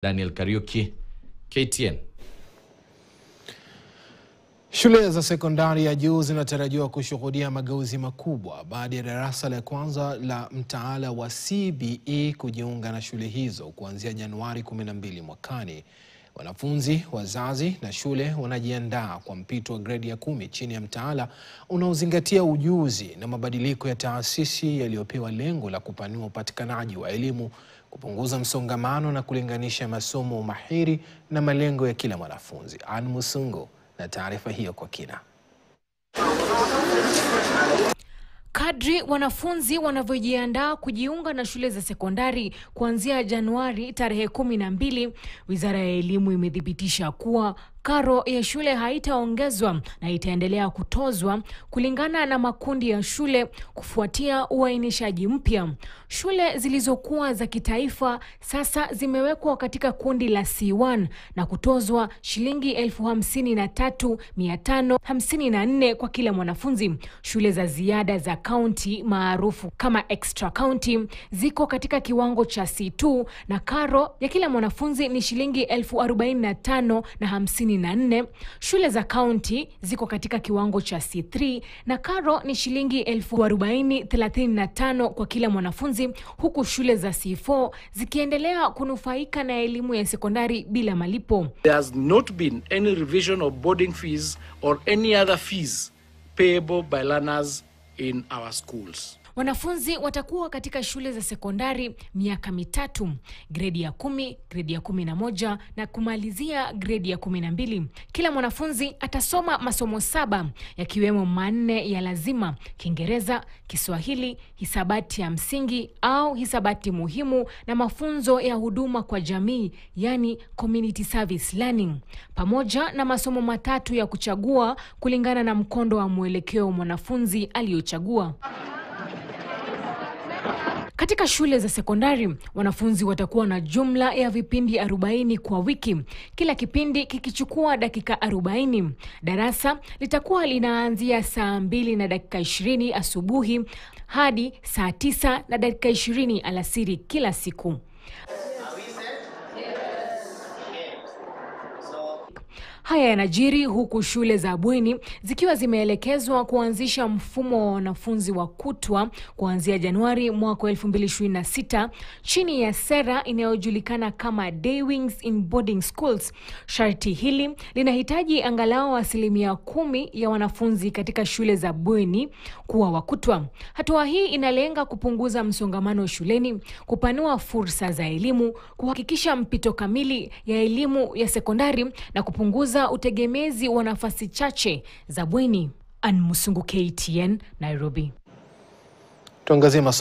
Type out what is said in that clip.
Daniel Kariuki, KTN. Shule za sekondari ya juu zinatarajiwa kushuhudia mageuzi makubwa baada ya darasa la kwanza la mtaala wa CBE kujiunga na shule hizo kuanzia Januari 12 mwakani. Wanafunzi, wazazi na shule wanajiandaa kwa mpito wa gredi ya 10 chini ya mtaala unaozingatia ujuzi na mabadiliko ya taasisi yaliyopewa lengo la kupanua upatikanaji wa elimu, kupunguza msongamano na kulinganisha masomo mahiri na malengo ya kila mwanafunzi. Ann Musungo na taarifa hiyo kwa kina. Kadri wanafunzi wanavyojiandaa kujiunga na shule za sekondari kuanzia Januari tarehe 12, Wizara ya Elimu imethibitisha kuwa karo ya shule haitaongezwa na itaendelea kutozwa kulingana na makundi ya shule kufuatia uainishaji mpya. Shule zilizokuwa za kitaifa sasa zimewekwa katika kundi la C1 na kutozwa shilingi 53,554 kwa kila mwanafunzi. Shule za ziada za county maarufu kama extra county ziko katika kiwango cha C2 na karo ya kila mwanafunzi ni shilingi 45,054. Shule za county ziko katika kiwango cha C3 na karo ni shilingi 40,035 kwa kila mwanafunzi, huku shule za C4 zikiendelea kunufaika na elimu ya sekondari bila malipo. There has not been any revision of boarding fees or any other fees payable by learners in our schools. Wanafunzi watakuwa katika shule za sekondari miaka mitatu, gredi ya 10, gredi ya 11 na kumalizia gredi ya 12. Kila mwanafunzi atasoma masomo 7 yakiwemo 4 ya lazima: Kiingereza, Kiswahili, hisabati ya msingi au hisabati muhimu na mafunzo ya huduma kwa jamii, yani community service learning, pamoja na masomo 3 ya kuchagua kulingana na mkondo wa mwelekeo mwanafunzi aliochagua. Katika shule za sekondari, wanafunzi watakuwa na jumla ya vipindi 40 kwa wiki, kila kipindi kikichukua dakika 40. Darasa litakuwa linaanzia saa 2:20 asubuhi hadi saa 9:20 alasiri kila siku. Haya yanajiri huku shule za bweni zikiwa zimeelekezwa kuanzisha mfumo wa wanafunzi wa kutwa kuanzia Januari mwaka 2026 chini ya sera inayojulikana kama Day Wings in Boarding Schools. Sharti hili linahitaji angalau 10% ya wanafunzi katika shule za bweni kuwa wa kutwa. Hatua hii inalenga kupunguza msongamano shuleni, kupanua fursa za elimu, kuhakikisha mpito kamili ya elimu ya sekondari na kupunguza utegemezi wa nafasi chache za bweni. Ann Musungu, KTN, Nairobi. Tuangazie